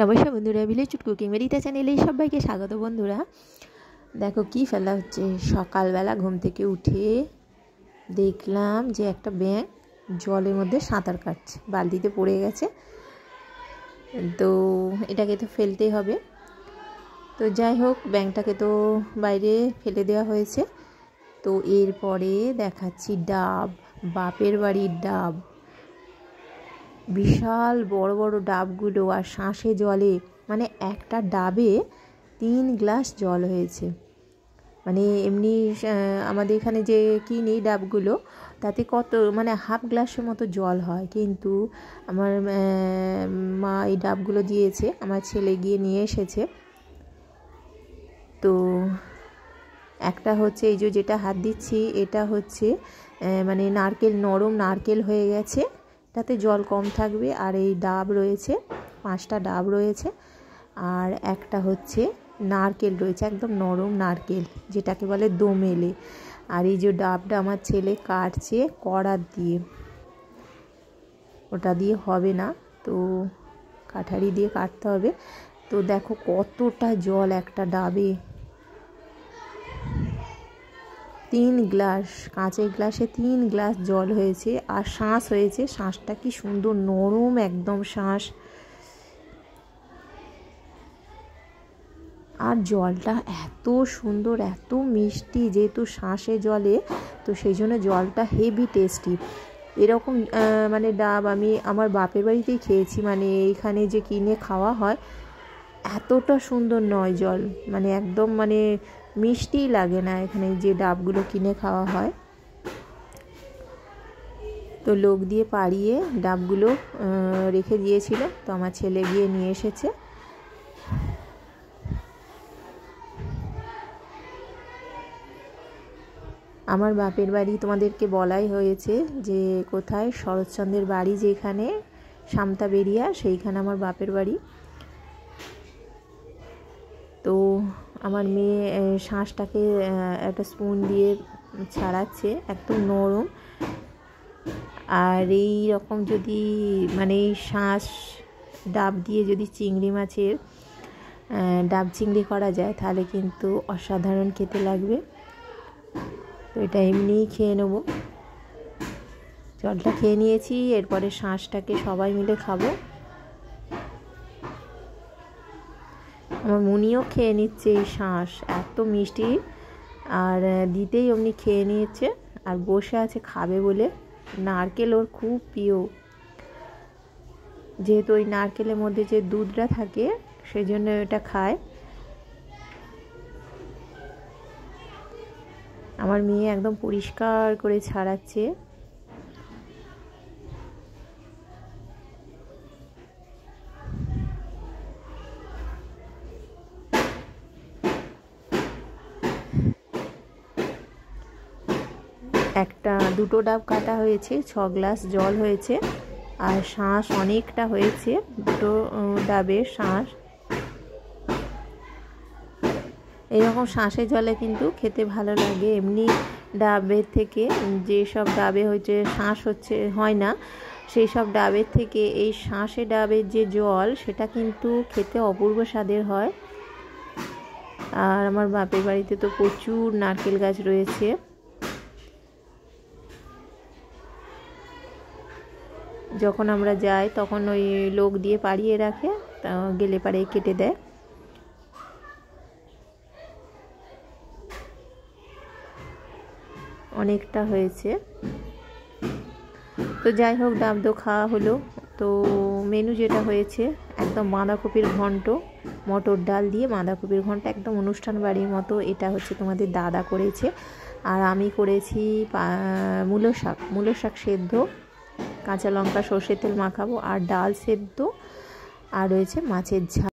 নমস্কার বন্ধুরা, village food cooking মেরিতা চ্যানেলে সবাইকে স্বাগত। বন্ধুরা দেখো কি ফেলা হচ্ছে। সকালবেলা ঘুম থেকে উঠে দেখলাম যে একটা ব্যাঙ জলের মধ্যে সাঁতার কাটছে, বালতিতে পড়ে গেছে। তো এটাকে তো ফেলতেই হবে। তো যাই হোক, ব্যাঙটাকে তো বাইরে ফেলে দেওয়া হয়েছে। তো এরপরে দেখাচ্ছি ডাব, বাপের বাড়ির ডাব, বিশাল বড় বড় ডাবগুলো, আর শাঁসে জলে মানে একটা ডাবে 3 গ্লাস জল হয়েছে। মানে এমনি আমাদের এখানে যে কিনি ডাবগুলো তাতে কত মানে হাফ গ্লাসের মতো জল হয়, কিন্তু আমার মা এই ডাবগুলো দিয়েছে, আমার ছেলে গিয়ে নিয়ে এসেছে। তো একটা হচ্ছে এই যে যেটা হাত দিচ্ছি, এটা হচ্ছে মানে নারকেল, নরম নারকেল হয়ে গেছে, তাতে জল কম থাকবে। আর এই ডাব রয়েছে, 5টা ডাব রয়েছে। আর একটা হচ্ছে নারকেল রয়েছে, একদম নরম নারকেল, যেটাকে বলে দোমেলে। আর এই যে ডাবটা আমার ছেলে কাটছে কড়ার দিয়ে, ওটা দিয়ে হবে না, তো কাঠারি দিয়ে কাটতে হবে। তো দেখো কতটা জল একটা ডাবে, 3 গ্লাস, কাঁচের গ্লাসে 3 গ্লাস জল হয়েছে। আর শাঁস হয়েছে, শাঁসটা কি সুন্দর নরম একদম শাঁস। আর জলটা এত সুন্দর, এত মিষ্টি, যেহেতু শাঁসে জলে, তো সেই জন্য জলটা হেভি টেস্টি। এরকম মানে ডাব আমি আমার বাপের বাড়িতেই খেয়েছি, মানে এইখানে যে কিনে খাওয়া হয় এতটা সুন্দর নয় জল, মানে একদম মানে মিষ্টিই লাগে না এখানে যে ডাবগুলো কিনে খাওয়া হয়। তো লোক দিয়ে পাড়িয়ে ডাবগুলো রেখে দিয়েছিল, তো আমার ছেলে গিয়ে নিয়ে এসেছে। আমার বাপের বাড়ি তোমাদেরকে বলাই হয়েছে যে কোথায়, শরৎচন্দ্রের বাড়ি যেখানে সামতাবেরিয়া, সেইখানে আমার বাপের বাড়ি। তো আমার মেয়ে শাঁসটাকে একটা স্পুন দিয়ে ছাড়াচ্ছে, একদম নরম। আর এই রকম যদি মানে এই শাঁস ডাব দিয়ে যদি চিংড়ি মাছের ডাব চিংড়ি করা যায়, তাহলে কিন্তু অসাধারণ খেতে লাগবে। তো এটা এমনিই খেয়ে নেব। জলটা খেয়ে নিয়েছি, এরপরে শাঁসটাকে সবাই মিলে খাবো। আমার মুনিও খেয়ে নিচ্ছে এই শাঁস, এত মিষ্টি। আর দিতেই অমনি খেয়ে নিয়েছে, আর বসে আছে খাবে বলে। নারকেল ওর খুব প্রিয়, যেহেতু ওই নারকেলের মধ্যে যে দুধটা থাকে সেই জন্য এটা খায়। আমার মেয়ে একদম পরিষ্কার করে ছাড়াচ্ছে। দুটো ডাব কাটা হয়েছে, 6 গ্লাস জল হয়েছে। আর শাঁস অনেকটা হয়েছে, দুটো ডাবের শাঁস। এরকম শাঁসের জলে কিন্তু খেতে ভালো লাগে। এমনি ডাবের থেকে, যেসব ডাবে হচ্ছে শাঁস হয় না, সেই সব ডাবের থেকে এই শাঁসে ডাবের যে জল, সেটা কিন্তু খেতে অপূর্ব স্বাদের হয়। আর আমার বাপের বাড়িতে তো প্রচুর নারকেল গাছ রয়েছে। যখন আমরা যাই তখন ওই লোক দিয়ে পাড়িয়ে রাখে, গেলে পারে কেটে দেয়। অনেকটা হয়েছে। তো যাই হোক, ডাব তো খাওয়া হলো। তো মেনু যেটা হয়েছে, একদম বাঁধাকপির ঘন্ট, মটর ডাল দিয়ে বাঁধাকপির ঘন্ট, একদম অনুষ্ঠান বাড়ির মতো। এটা হচ্ছে তোমাদের দাদা করেছে, আর আমি করেছি মূলো শাক সেদ্ধ, কাঁচা লঙ্কা সর্ষের তেল মাখাবো, আর ডাল সেদ্ধ, আর রয়েছে মাছের ঝাল।